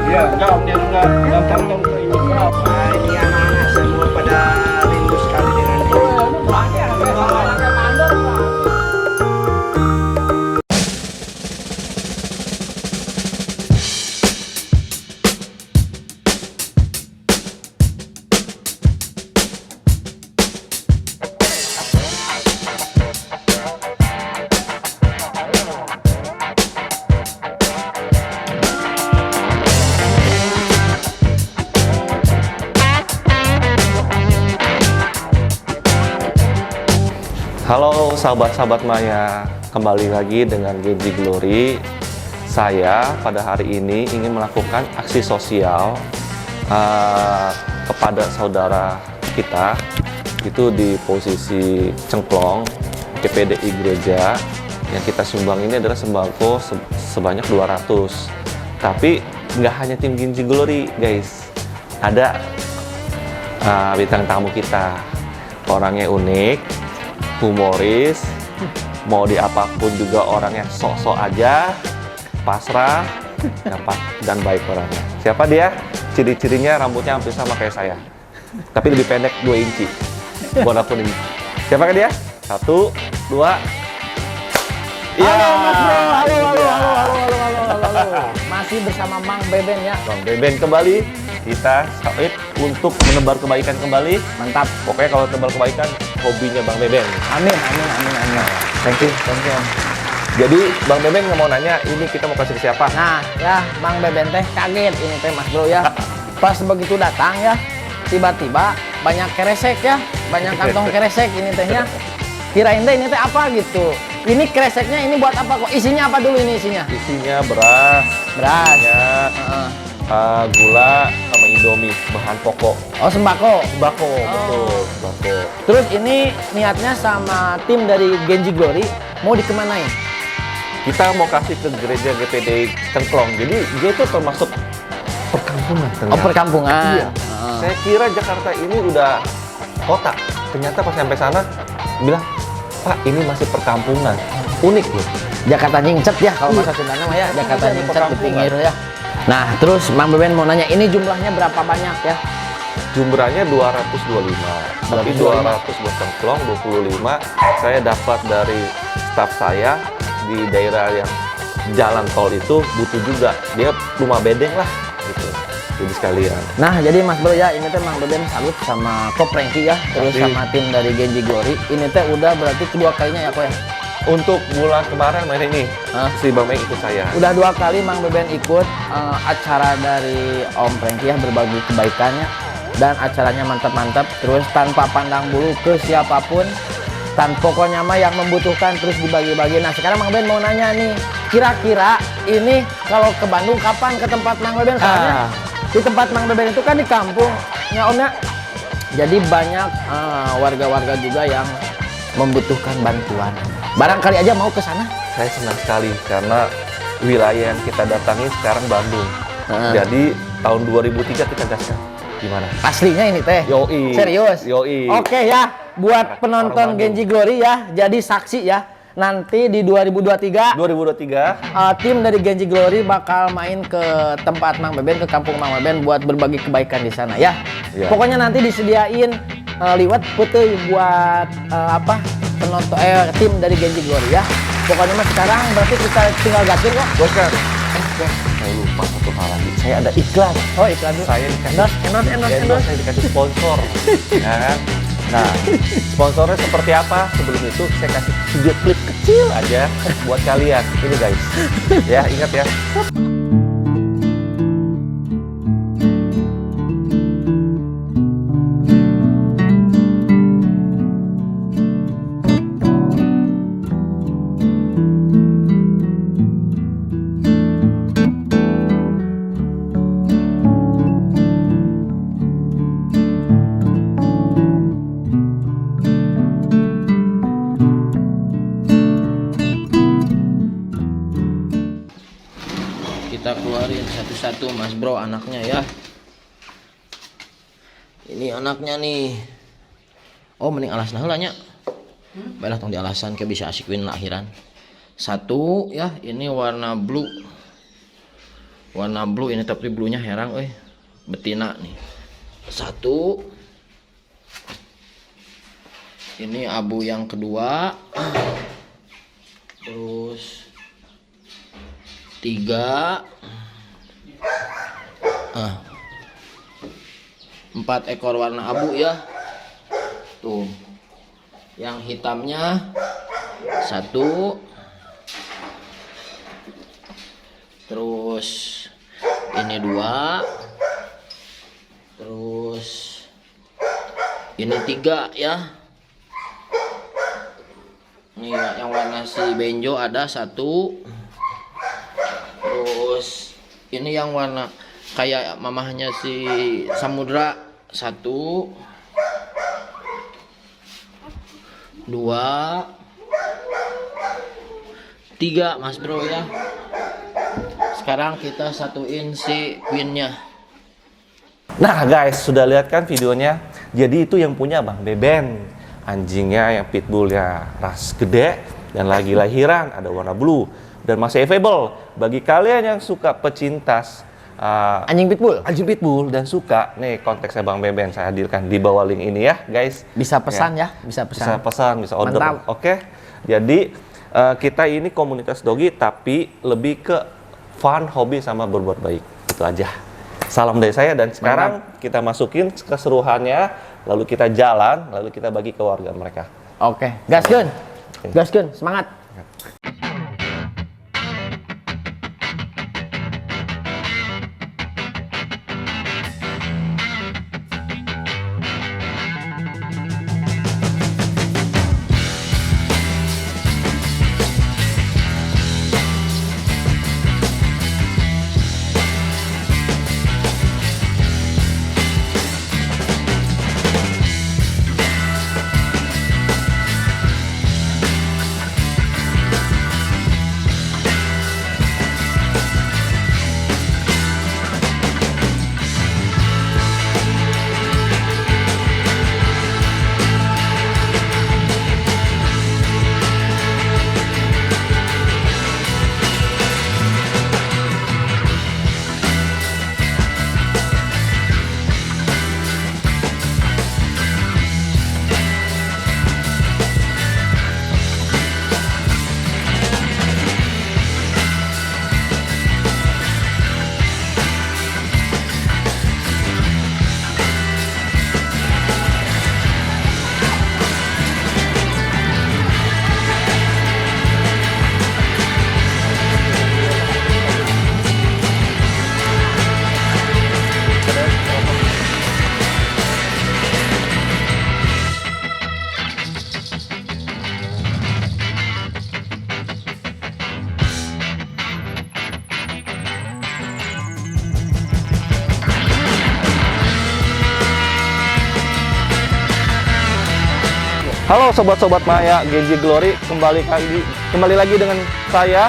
Iya, enggak, Om Dia enggak. Gampang dong ke ini. Nah, ini anak-anak semua pada rindu sekali dengan ini. Halo sahabat-sahabat Maya, kembali lagi dengan Genji Glory. Saya pada hari ini ingin melakukan aksi sosial kepada saudara kita, itu di posisi cengklong GPDI gereja. Yang kita sumbang ini adalah sembako sebanyak 200. Tapi nggak hanya tim Genji Glory guys, ada bintang tamu kita, orangnya unik, humoris, mau di apapun juga orangnya sok-sok aja, pasrah, dan baik orangnya. Siapa dia? Ciri-cirinya rambutnya hampir sama kayak saya, tapi lebih pendek 2 inci. Warna kuning. Siapa dia? 1, 2. Iya, halo. Masih bersama Mang Beben ya. Bang Beben kembali. Kita solid untuk menebar kebaikan kembali. Mantap. Pokoknya kalau tebar kebaikan, hobinya Bang Beben. Amin. Thank you. Jadi Bang Beben nggak mau nanya, ini kita mau kasih ke siapa? Nah, ya Mang Beben teh kaget ini teh Mas Bro ya. Pas begitu datang ya, tiba-tiba banyak keresek ya, banyak kantong keresek ini tehnya. Kirain teh ini teh apa gitu. Ini kreseknya ini buat apa kok? Isinya apa dulu ini isinya? Isinya beras, Beras. gula, sama Indomie, bahan pokok. Oh, sembako. Betul, sembako. Terus ini niatnya sama tim dari Genji Glory mau dikemanain? Kita mau kasih ke gereja GPD Cengklong. Jadi dia itu termasuk perkampungan ternyata. Oh, perkampungan. Iya. Saya kira Jakarta ini udah kota. Ternyata pas sampai sana bilang, Pak, ini masih perkampungan. Unik loh. Jakarta nyingcet ya kalau bahasa Sundana mah ya, Jakarta nyingcet di pinggir ya. Nah, terus Mang Beben mau nanya, ini jumlahnya berapa banyak ya? Jumlahnya 225. Tapi 200 buat cengklong, 25 saya dapat dari staf saya di daerah yang jalan tol itu butuh juga. Dia rumah bedeng lah gitu. Jadi sekalian. Nah, jadi Mas Bro ya, ini teh Mang Beben salut sama Ko Prengki ya, terus sama tim dari Genji Glory. Ini teh udah berarti kedua kalinya ya Ko ya? Untuk bulan kemarin main ini, si Bang Meng ikut saya. Udah 2 kali Mang Beben ikut acara dari Om Prengki ya, berbagi kebaikannya. Dan acaranya mantap-mantap, terus tanpa pandang bulu ke siapapun. Pokoknya mah yang membutuhkan terus dibagi-bagi. Nah, sekarang Mang Beben mau nanya nih, kira-kira ini kalau ke Bandung kapan ke tempat Mang Beben? Soalnya di tempat Mang Beben itu kan di kampung ya Om ya. Jadi banyak warga-warga juga yang membutuhkan bantuan. Barangkali aja mau ke sana. Saya senang sekali karena wilayah yang kita datangi sekarang Bandung. Jadi tahun 2003 kita gaskan. Gimana? Aslinya ini teh. Yoi. Serius? Yoi. Oke ya, buat penonton Genji Glory ya, jadi saksi ya. Nanti di 2023 tim dari Genji Glory bakal main ke tempat Mang Beben, ke kampung Mang Beben buat berbagi kebaikan di sana ya. Pokoknya nanti disediain liwat putih buat penonton tim dari Genji Glory ya. Pokoknya mah sekarang berarti kita tinggal gasin kok. Bos kan? Saya lupa satu hal lagi. Saya ada iklan. Oh, iklan dulu. Saya dikasih Endorse. saya dikasih sponsor. Ya kan? Nah, sponsornya seperti apa? Sebelum itu saya kasih video klip kecil aja buat kalian. Ini guys. Ya, ingat ya. Kita keluarin satu-satu Mas Bro anaknya ya. Ini anaknya nih. Oh mending alasna heula nya. Baiklah tong di alasan ke bisa asik win akhiran. Satu ya, ini warna blue. warna blue ini, tapi bluenya herang betina nih. 1. Ini abu yang kedua. Terus 3. 4 ekor warna abu ya. Tuh. Yang hitamnya 1. Terus ini 2. Terus ini 3 ya. Nih yang warna si benjo ada 1. Terus ini yang warna kayak mamahnya si samudra 1. 2. 3 Mas Bro ya. Sekarang kita satuin si queennya. Nah guys, sudah lihat kan videonya? Jadi itu yang punya Bang Beben. Anjingnya yang pitbull ya ras gede dan lagi lahiran, ada warna blue dan masih available bagi kalian yang suka pecintas Anjing pitbull dan suka nih konteksnya Bang Beben, saya hadirkan di bawah link ini ya guys. Bisa pesan ya, bisa pesan, bisa order. Mantap. Oke. Jadi kita ini komunitas doggy tapi lebih ke fun, hobi sama berbuat baik. Itu aja. Salam dari saya dan sekarang kita masukin keseruannya, lalu kita jalan, lalu kita bagi ke warga mereka. Oke, gaskeun. Gaskeun, semangat. Halo sobat-sobat Maya GG Glory, kembali lagi dengan saya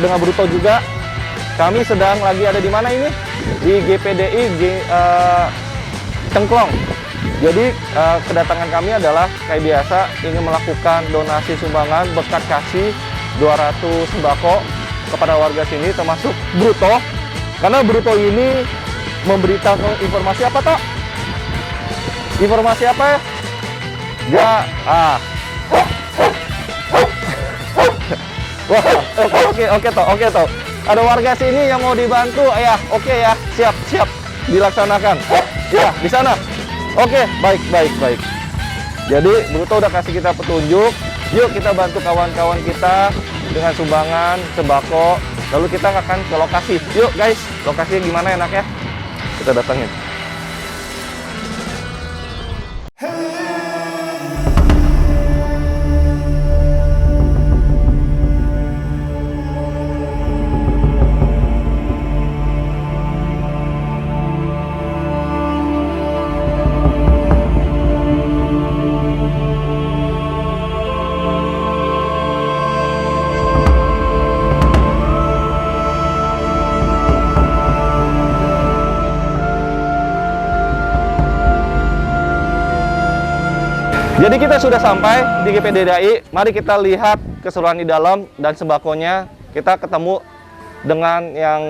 dengan Bruto juga. Kami sedang lagi ada di mana ini? Di GPDI Cengklong. Jadi kedatangan kami adalah kayak biasa ingin melakukan donasi sumbangan berkat kasih 200 sembako kepada warga sini termasuk Bruto. Karena Bruto ini memberitahu informasi apa toh? Informasi apa ya? Ya, wah, oke toh. Ada warga sini yang mau dibantu, ya, oke ya, siap, dilaksanakan. Ya, di sana. Oke, baik. Jadi, Bruto udah kasih kita petunjuk. Yuk kita bantu kawan-kawan kita dengan sumbangan sembako. Lalu kita akan ke lokasi. Yuk guys, lokasinya gimana enaknya? Kita datangin. Jadi kita sudah sampai di GPDI. Mari kita lihat keseruan di dalam dan sembakonya. Kita ketemu dengan yang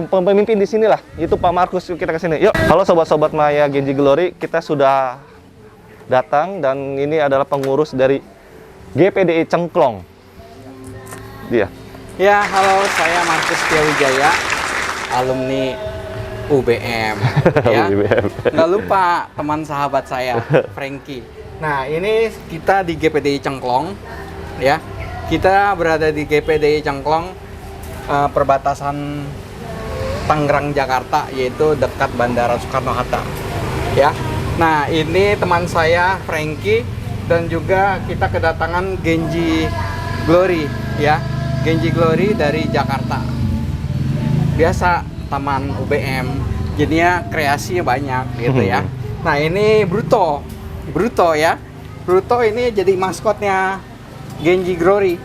pemimpin di sini lah, itu Pak Markus. Yuk kita ke sini. Yuk. Halo sobat-sobat Maya Genji Glory, kita sudah datang dan ini adalah pengurus dari GPDI Cengklong. Dia. Ya, halo, saya Markus Tiawijaya, alumni UBM. Ya. Nggak lupa teman sahabat saya, Frankie. Nah, ini kita di GPDI Cengklong, ya. Kita berada di GPDI Cengklong, perbatasan Tangerang Jakarta, yaitu dekat Bandara Soekarno-Hatta. Ya. Nah, ini teman saya Frankie dan juga kita kedatangan Genji Glory, ya. Genji Glory dari Jakarta. Biasa taman UBM, jadinya kreasinya banyak gitu ya. Nah, ini Bruto ya. Bruto ini jadi maskotnya Genji Glory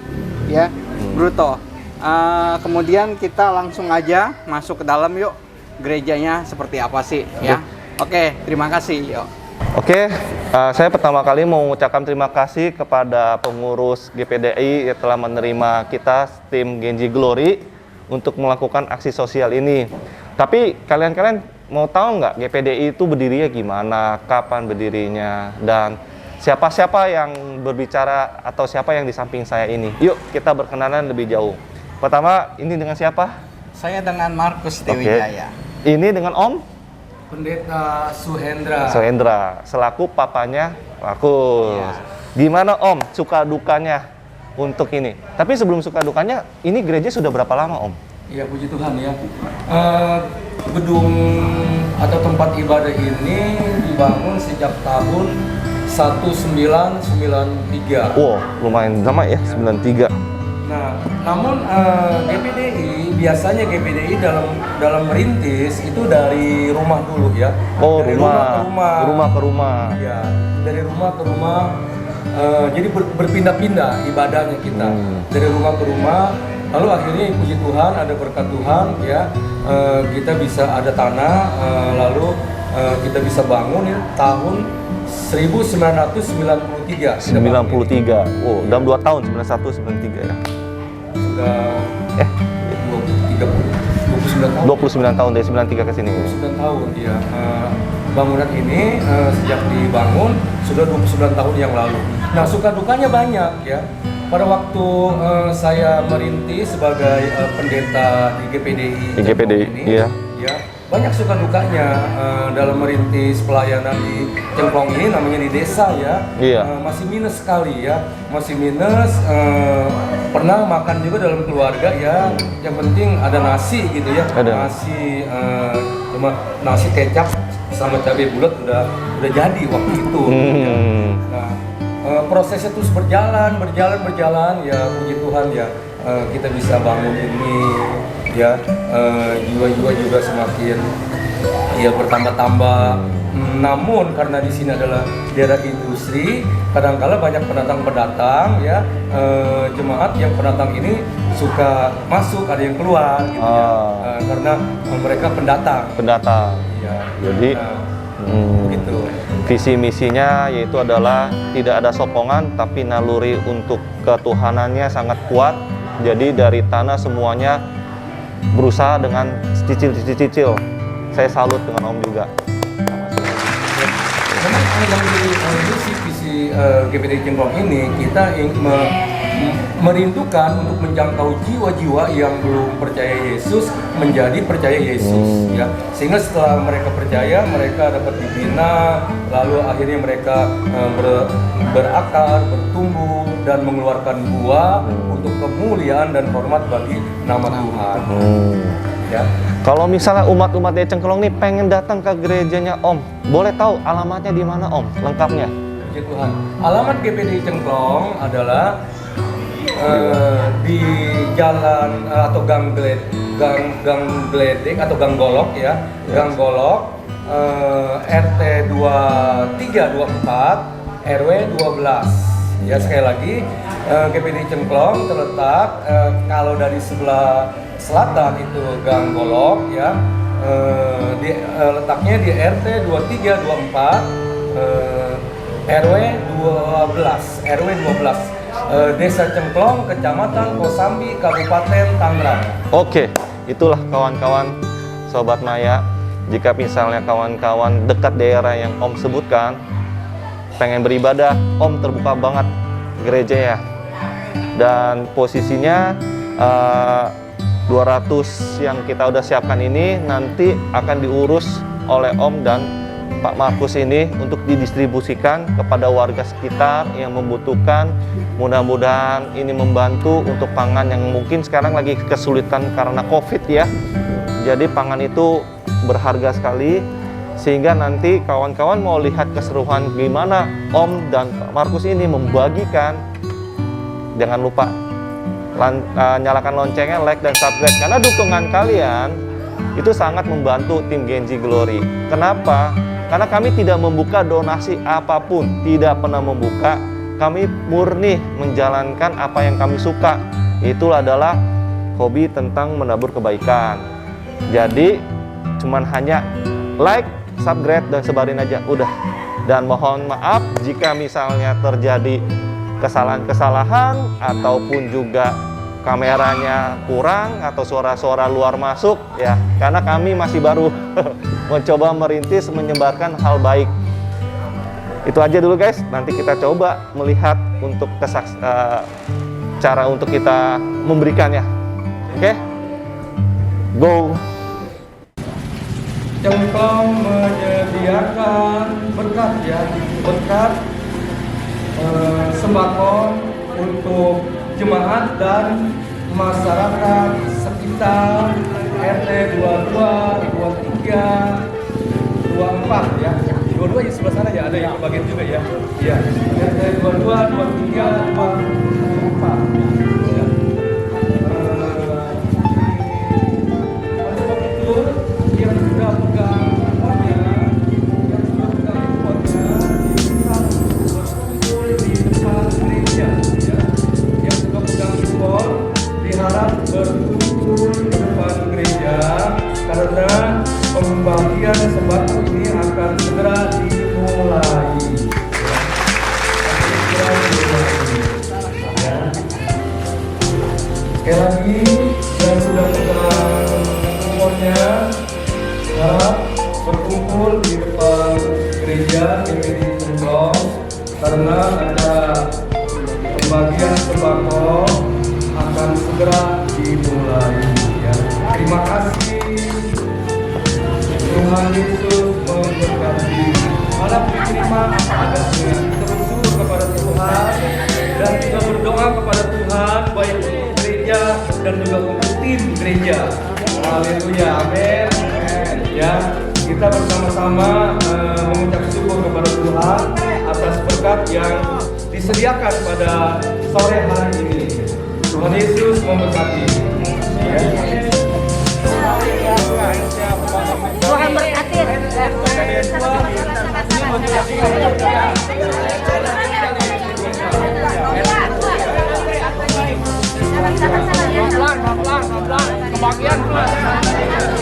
ya, Bruto. Kemudian kita langsung aja masuk ke dalam yuk. Gerejanya seperti apa sih ya? Oke, terima kasih yuk. Oke, saya pertama kali mau mengucapkan terima kasih kepada pengurus GPDI yang telah menerima kita tim Genji Glory untuk melakukan aksi sosial ini. Tapi kalian mau tahu nggak GPDI itu berdirinya gimana, kapan berdirinya, dan siapa-siapa yang berbicara atau siapa yang di samping saya ini? Yuk kita berkenalan lebih jauh. Pertama, ini dengan siapa? Saya dengan Markus Tiawijaya. Ini dengan Om? Pendeta Suhendra. Suhendra, selaku papanya Markus. Ya. Gimana Om, suka dukanya untuk ini? Tapi sebelum suka dukanya, ini gereja sudah berapa lama Om? Ya, puji Tuhan ya. Gedung atau tempat ibadah ini dibangun sejak tahun 1993. Wow, lumayan lama ya, 93. Nah, namun GPDI biasanya GPDI dalam merintis itu dari rumah dulu ya. Oh, dari rumah ke rumah. Ya, dari rumah ke rumah. Jadi berpindah-pindah ibadahnya kita dari rumah ke rumah. Lalu akhirnya puji Tuhan ada berkat Tuhan ya, kita bisa ada tanah, lalu kita bisa bangun ya, tahun 1993. 93. Oh, dalam 2 tahun 91 93 ya. Sudah 29 tahun dari 93 ke sini. 29 tahun ya. Bangunan ini sejak dibangun sudah 29 tahun yang lalu. Nah, suka dukanya banyak ya. Pada waktu saya merintis sebagai pendeta di GPDI ini, iya. Ya, banyak suka dukanya dalam merintis pelayanan di Cengklong ini, namanya di desa ya. Iya. Masih minus sekali ya, masih minus. Pernah makan juga dalam keluarga ya. Yang penting ada nasi gitu ya. Ada. Nasi cuma nasi kecap sama cabai bulat udah jadi waktu itu. Ya. Nah, prosesnya terus berjalan ya, puji Tuhan ya, kita bisa bangun ini ya, jiwa-jiwa juga semakin ya bertambah-tambah. Namun karena di sini adalah daerah industri, kadang-kala banyak pendatang ya, jemaat yang pendatang ini suka masuk, ada yang keluar gitu ya, karena mereka pendatang. Ya. Jadi Gitu. visi misinya yaitu adalah tidak ada sokongan tapi naluri untuk ketuhanannya sangat kuat. Jadi dari tanah semuanya berusaha dengan cicil. Saya salut dengan Om juga. Memang yang menjadi visi GPDI Cengklong ini, kita ingin merindukan untuk menjangkau jiwa-jiwa yang belum percaya Yesus menjadi percaya Yesus ya, sehingga setelah mereka percaya, mereka dapat dibina, lalu akhirnya mereka berakar, bertumbuh dan mengeluarkan buah untuk kemuliaan dan hormat bagi nama Tuhan. Ya. Kalau misalnya umat-umat di Cengklong nih pengen datang ke gerejanya Om, boleh tahu alamatnya di mana Om, lengkapnya? Puji Tuhan. Alamat GPDI Cengklong adalah di jalan atau gang Gledek atau gang Golok ya, gang Golok, RT 2324 RW 12 ya. Sekali lagi, GPDI Cengklong terletak kalau dari sebelah selatan itu gang Golok ya, letaknya di RT 2324 RW 12. Desa Cengklong, Kecamatan Kosambi, Kabupaten Tangerang. Oke, itulah kawan-kawan Sobat Maya. Jika misalnya kawan-kawan dekat daerah yang Om sebutkan, pengen beribadah, Om terbuka banget gereja ya. Dan posisinya 200 yang kita udah siapkan ini nanti akan diurus oleh Om dan Pak Markus ini untuk didistribusikan kepada warga sekitar yang membutuhkan. Mudah-mudahan ini membantu untuk pangan yang mungkin sekarang lagi kesulitan karena COVID ya. Jadi pangan itu berharga sekali, sehingga nanti kawan-kawan mau lihat keseruan gimana Om dan Pak Markus ini membagikan. Jangan lupa nyalakan loncengnya, like dan subscribe, karena dukungan kalian itu sangat membantu tim Genji Glory. Kenapa? Karena kami tidak membuka donasi apapun, tidak pernah membuka. Kami murni menjalankan apa yang kami suka. Itu adalah hobi tentang menabur kebaikan. Jadi cuman hanya like, subscribe dan sebarin aja, udah. Dan mohon maaf jika misalnya terjadi kesalahan-kesalahan ataupun juga kameranya kurang atau suara-suara luar masuk ya, karena kami masih baru mencoba merintis menyebarkan hal baik. Itu aja dulu guys, nanti kita coba melihat untuk cara untuk kita memberikannya. Oke? Go! Cengklong menyediakan berkat ya, berkat sembako untuk jemaat dan masyarakat sekitar RT 22, 23, 24 ya. 22 di sebelah sana ya, ada yang bagian juga ya. Iya. RT 22, 23, 24. Ya. Oleh sebab itu yang sudah pegang handphonenya, yang sudah pegang handphonenya, berkumpul di depan gereja ya. Yang sudah pegang handphone diharap berkumpul di depan gereja, karena pembagian sembako ini akan segera dimulai. Sekali lagi, yang sudah pegang handphonenya harap berkumpul di depan gereja GPD Cengklong, karena ada pembagian sembako akan segera dimulai ya. Terima kasih. Tuhan Yesus memberkati. Malam diterima apa adanya. Kita bersyukur kepada Tuhan dan kita berdoa kepada Tuhan baik untuk gereja dan juga untuk tim gereja. Haleluya, amin. Ya, kita bersama-sama mengucap syukur kepada Tuhan atas berkat yang disediakan pada sore hari ini. Tuhan Yesus memberkati. Ya. Tuhan berkati. Kebagian.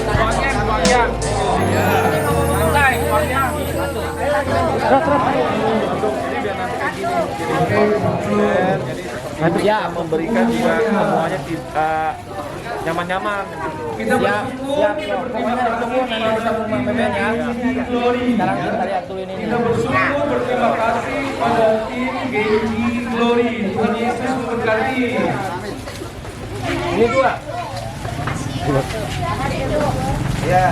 Santai, kebagian. Ya, memberikan juga semuanya nyaman-nyaman. Kita bersyukur, Pokoknya ditunggu nanti kita rumah Memen ya. Sekarang kita lihat dulu ini. kita bersyukur, berterima kasih pada tim Genji Glory. Tuhan Yesus memberkati. Ini dua. Ya.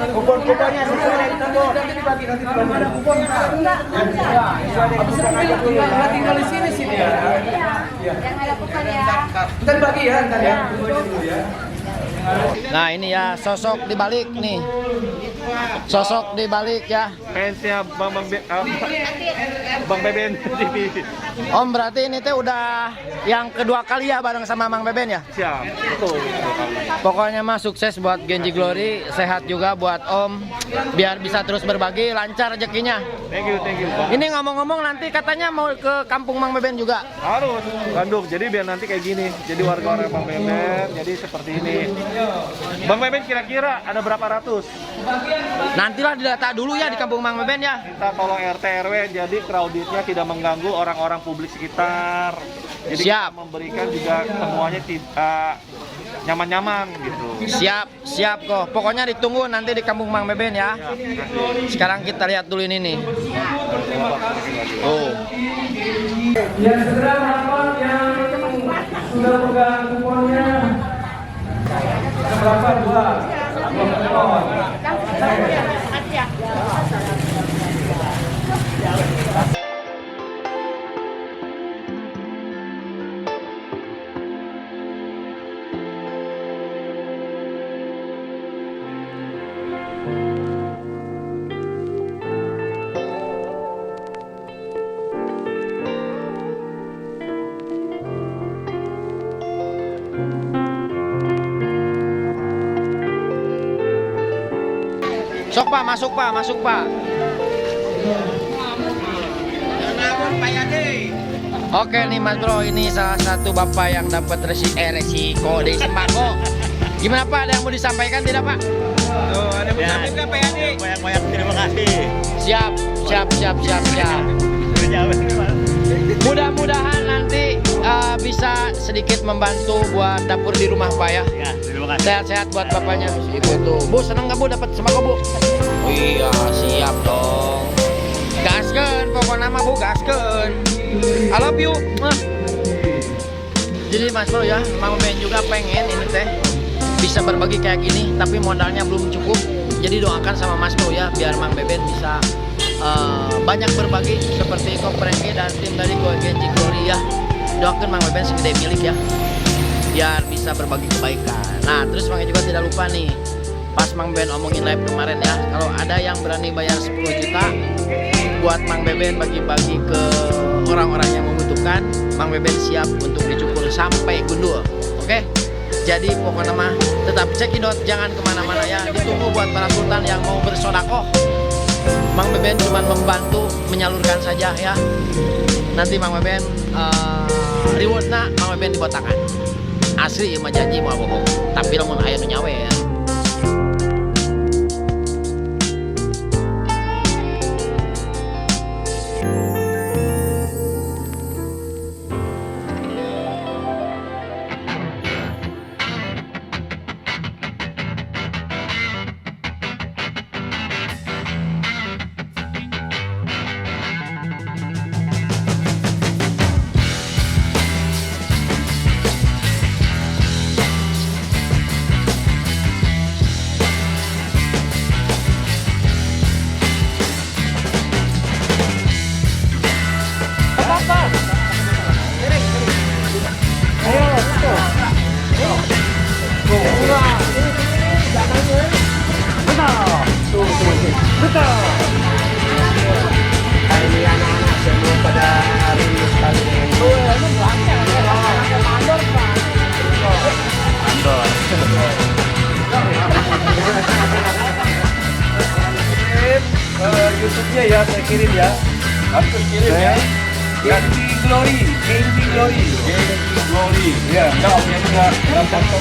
Kupon-kuponnya sesuai kupon. Nanti dibagi mana kupon? Enggak tinggal di sini ya. Yang ada kupon ya. Ntar bagi ya, ntar ya. Nah ini ya sosok di balik nih. Sosok di balik ya. fansnya Bang Beben TV. Om berarti ini teh udah yang kedua kali ya bareng sama Mang Beben ya? Siap, betul. Pokoknya mah sukses buat Genji Glory, sehat juga buat Om, biar bisa terus berbagi, lancar rezekinya. Thank you Bang. Ini ngomong-ngomong nanti katanya mau ke kampung Mang Beben juga. Harus Bandung, jadi biar nanti kayak gini. Jadi warga-warga Bang Beben, jadi seperti ini. Bang Beben kira-kira ada berapa ratus? Nantilah didata dulu ya di kampung Mang Beben ya. Kita tolong RT RW, jadi crowdednya tidak mengganggu orang-orang publik sekitar. Jadi Siap. kita memberikan juga semuanya nyaman-nyaman gitu. Siap kok. Pokoknya ditunggu nanti di kampung Mang Beben ya. Sekarang kita lihat dulu ini nih. Oh. Yang segera hafal yang sudah pegang kuponnya. Berapa? Dua kupon. Sok Pak, masuk Pak. Oke nih Mas Bro, ini salah satu Bapak yang dapat resiko di sembako. Gimana Pak, ada yang mau disampaikan tidak Pak? Tuh, ada yang sampaikan Pak Yadi. Banyak terima kasih. Siap. Mudah-mudahan nanti bisa sedikit membantu buat dapur di rumah Pak ya. Ya, terima kasih. Sehat-sehat buat bapaknya. Ibu tuh. Bu, seneng nggak Bu dapat sembako Bu? Oh iya, siap dong. Gaskeun, pokoknya mah Bu, gaskeun. I love you. Jadi Mas Bro ya, Mang Ben juga pengen ini teh bisa berbagi kayak gini, tapi modalnya belum cukup. Jadi doakan sama Mas Bro ya, biar Mang Beben bisa banyak berbagi seperti Ko Franky dan tim dari Genji Glory ya. Doakan Mang Beben segede milik ya, biar bisa berbagi kebaikan. Nah terus Mang juga tidak lupa nih, pas Mang Beben omongin live kemarin ya, kalau ada yang berani bayar 10 juta buat Mang Beben bagi-bagi ke orang-orang yang membutuhkan, Mang Beben siap untuk dicukur sampai gundul. Oke? Jadi pokoknya mah tetap cekidot, jangan kemana-mana ya. Ditunggu buat para sultan yang mau bersodakoh. Mang Beben cuma membantu menyalurkan saja ya. Nanti Mang Beben rewardnya Mang Beben dibotakan. Asli mah janji mau bohong. Tapi lamun aya nu nyawe ya. YouTube-nya ya, saya kirim ya. Harus kirim ya. Genji Glory. Ya, kalau yang enggak foto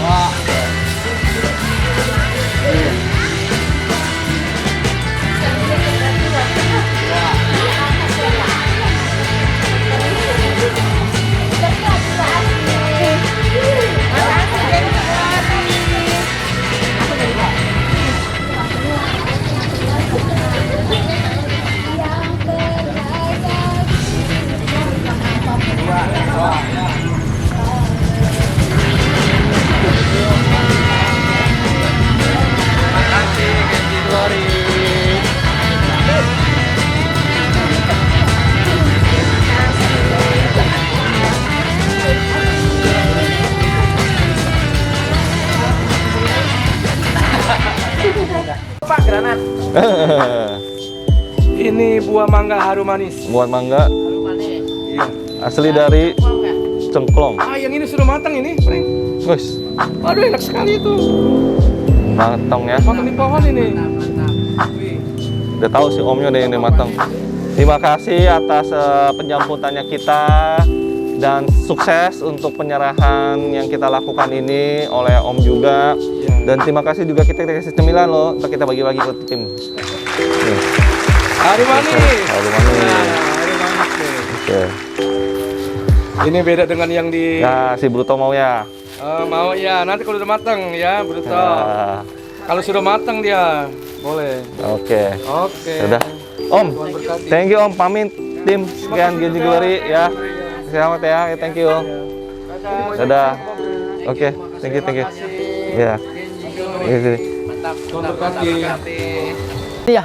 Wah. granat. Ini buah mangga harum manis. Buat mangga Harum manis. Iya. asli dari Cengklong. Ah, yang ini sudah matang ini, Frank. Guys, Aduh, enak sekali itu. matang ya. Matang di pohon ini. Udah tahu si omnya deh yang matang. Terima kasih atas penjemputannya kita dan sukses untuk penyerahan yang kita lakukan ini oleh Om juga. Dan terima kasih juga kita kasih cemilan loh, untuk kita bagi-bagi ke tim. Nih. Harum manis. Harum manis. Nah, harum manis nih. Oke. Ini beda dengan yang di Ya, si Bruto mau ya. mau ya, nanti kalau udah matang ya, Bruto. Ya. Kalau sudah matang dia, boleh. Oke. Oke. Sudah. Om, Tuhan berkati. thank you Om, pamit tim sekian Genji Glory ya. Selamat ya, thank you. Dadah. Oke, thank you. Ya. Iya. Tuhan berkati. Iya.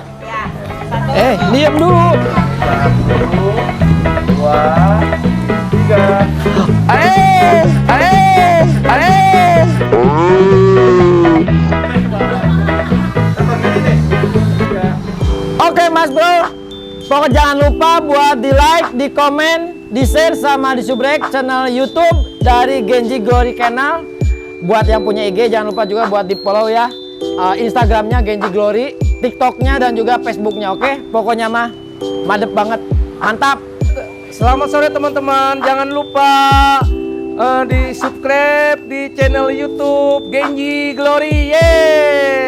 Diam dulu. 2, 3. Oke Mas Bro, pokoknya jangan lupa buat di like, di komen, di share sama di subrek channel YouTube dari Genji Glory Channel. Buat yang punya IG jangan lupa juga buat di follow ya. Instagramnya Genji Glory, TikToknya dan juga Facebooknya. Oke, pokoknya mah madep banget, mantap. Selamat sore teman-teman. Jangan lupa di subscribe di channel YouTube Genji Glory. Yeay.